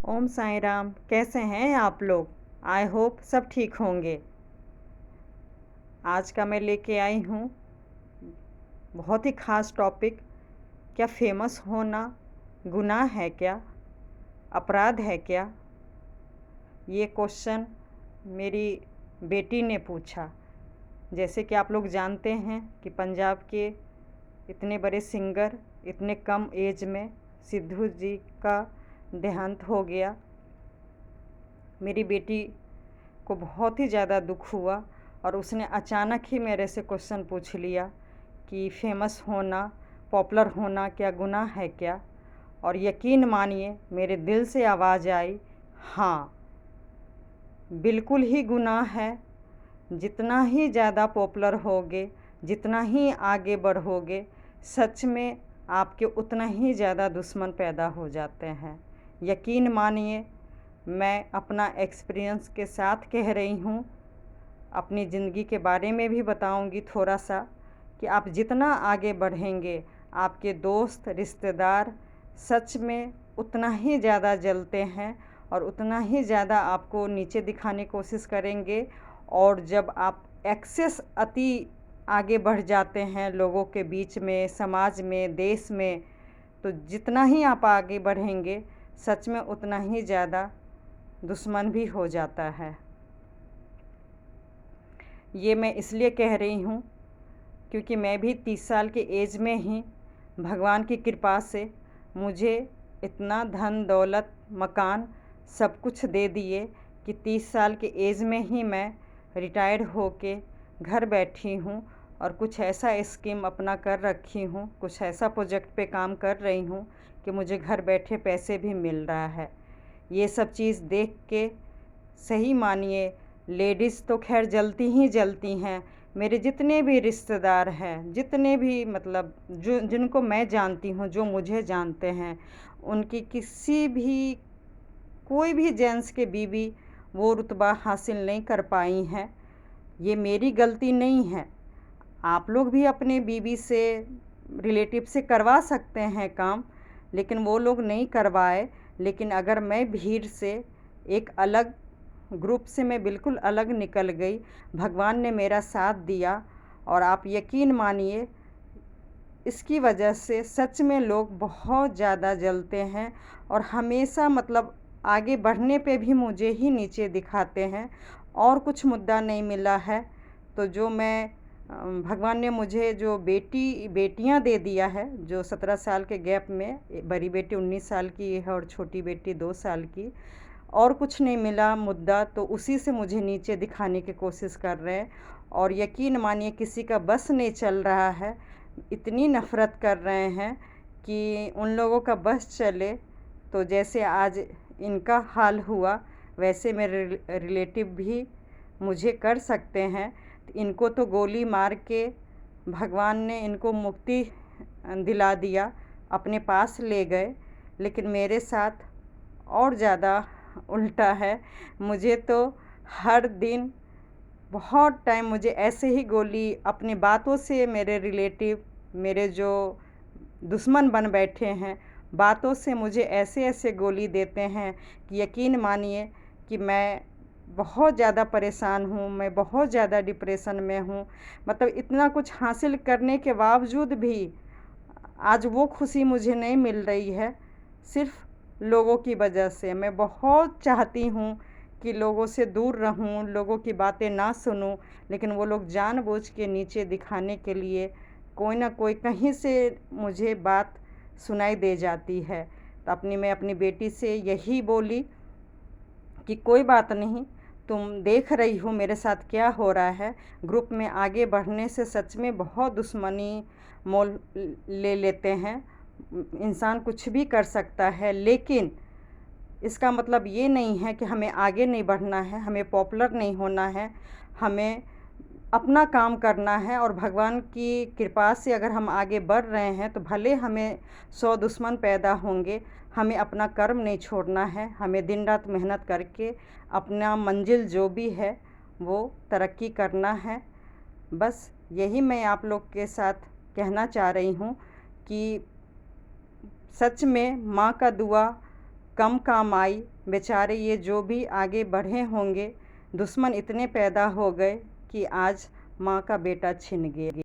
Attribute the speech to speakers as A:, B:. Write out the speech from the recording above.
A: ओम साईं राम। कैसे हैं आप लोग? आई होप सब ठीक होंगे। आज का मैं लेके आई हूँ बहुत ही ख़ास टॉपिक। क्या फेमस होना गुनाह है क्या? अपराध है क्या? ये क्वेश्चन मेरी बेटी ने पूछा। जैसे कि आप लोग जानते हैं कि पंजाब के इतने बड़े सिंगर इतने कम एज में सिद्धू जी का देहांत हो गया। मेरी बेटी को बहुत ही ज़्यादा दुख हुआ और उसने अचानक ही मेरे से क्वेश्चन पूछ लिया कि फेमस होना, पॉपुलर होना क्या गुनाह है क्या? और यकीन मानिए मेरे दिल से आवाज़ आई, हाँ बिल्कुल ही गुनाह है। जितना ही ज़्यादा पॉपुलर होगे, जितना ही आगे बढ़ोगे, सच में आपके उतना ही ज़्यादा दुश्मन पैदा हो जाते हैं। यकीन मानिए मैं अपना एक्सपीरियंस के साथ कह रही हूँ। अपनी ज़िंदगी के बारे में भी बताऊँगी थोड़ा सा कि आप जितना आगे बढ़ेंगे आपके दोस्त रिश्तेदार सच में उतना ही ज़्यादा जलते हैं और उतना ही ज़्यादा आपको नीचे दिखाने की कोशिश करेंगे। और जब आप एक्सेस अति आगे बढ़ जाते हैं लोगों के बीच में, समाज में, देश में, तो जितना ही आप आगे बढ़ेंगे सच में उतना ही ज़्यादा दुश्मन भी हो जाता है। ये मैं इसलिए कह रही हूँ क्योंकि मैं भी 30 साल के एज में ही भगवान की कृपा से मुझे इतना धन दौलत मकान सब कुछ दे दिए कि 30 साल के एज में ही मैं रिटायर्ड होके घर बैठी हूँ और कुछ ऐसा स्कीम अपना कर रखी हूँ, कुछ ऐसा प्रोजेक्ट पे काम कर रही हूँ कि मुझे घर बैठे पैसे भी मिल रहा है। ये सब चीज़ देख के सही मानिए लेडीज़ तो खैर जलती ही जलती हैं। मेरे जितने भी रिश्तेदार हैं, जितने भी मतलब जो जिनको मैं जानती हूँ, जो मुझे जानते हैं, उनकी किसी भी कोई भी जेंट्स के बीवी वो रुतबा हासिल नहीं कर पाई हैं। ये मेरी गलती नहीं है। आप लोग भी अपने बीवी से, रिलेटिव से करवा सकते हैं काम, लेकिन वो लोग नहीं करवाए। लेकिन अगर मैं भीड़ से एक अलग ग्रुप से मैं बिल्कुल अलग निकल गई, भगवान ने मेरा साथ दिया और आप यकीन मानिए इसकी वजह से सच में लोग बहुत ज़्यादा जलते हैं और हमेशा मतलब आगे बढ़ने पे भी मुझे ही नीचे दिखाते हैं। और कुछ मुद्दा नहीं मिला है तो जो मैं भगवान ने मुझे जो बेटियां दे दिया है, जो 17 साल के गैप में, बड़ी बेटी 19 साल की है और छोटी बेटी 2 साल की, और कुछ नहीं मिला मुद्दा तो उसी से मुझे नीचे दिखाने की कोशिश कर रहे हैं। और यकीन मानिए किसी का बस नहीं चल रहा है, इतनी नफ़रत कर रहे हैं कि उन लोगों का बस चले तो जैसे आज इनका हाल हुआ वैसे मेरे रिलेटिव भी मुझे कर सकते हैं। इनको तो गोली मार के भगवान ने इनको मुक्ति दिला दिया, अपने पास ले गए, लेकिन मेरे साथ और ज़्यादा उल्टा है। मुझे तो हर दिन बहुत टाइम मुझे ऐसे ही गोली अपनी बातों से, मेरे रिलेटिव, मेरे जो दुश्मन बन बैठे हैं, बातों से मुझे ऐसे ऐसे गोली देते हैं कि यकीन मानिए कि मैं बहुत ज़्यादा परेशान हूँ, मैं बहुत ज़्यादा डिप्रेशन में हूँ। मतलब इतना कुछ हासिल करने के बावजूद भी आज वो खुशी मुझे नहीं मिल रही है, सिर्फ़ लोगों की वजह से। मैं बहुत चाहती हूँ कि लोगों से दूर रहूँ, लोगों की बातें ना सुनूँ, लेकिन वो लोग जानबूझ के नीचे दिखाने के लिए कोई ना कोई कहीं से मुझे बात सुनाई दे जाती है। तो मैं अपनी बेटी से यही बोली कि कोई बात नहीं, तुम देख रही हो मेरे साथ क्या हो रहा है। ग्रुप में आगे बढ़ने से सच में बहुत दुश्मनी मोल ले लेते हैं। इंसान कुछ भी कर सकता है, लेकिन इसका मतलब ये नहीं है कि हमें आगे नहीं बढ़ना है, हमें पॉपुलर नहीं होना है। हमें अपना काम करना है और भगवान की कृपा से अगर हम आगे बढ़ रहे हैं तो भले हमें 100 दुश्मन पैदा होंगे, हमें अपना कर्म नहीं छोड़ना है। हमें दिन रात मेहनत करके अपना मंजिल जो भी है वो तरक्की करना है। बस यही मैं आप लोग के साथ कहना चाह रही हूँ कि सच में माँ का दुआ कम काम आई। बेचारे ये जो भी आगे बढ़े होंगे, दुश्मन इतने पैदा हो गए कि आज माँ का बेटा छिन गया।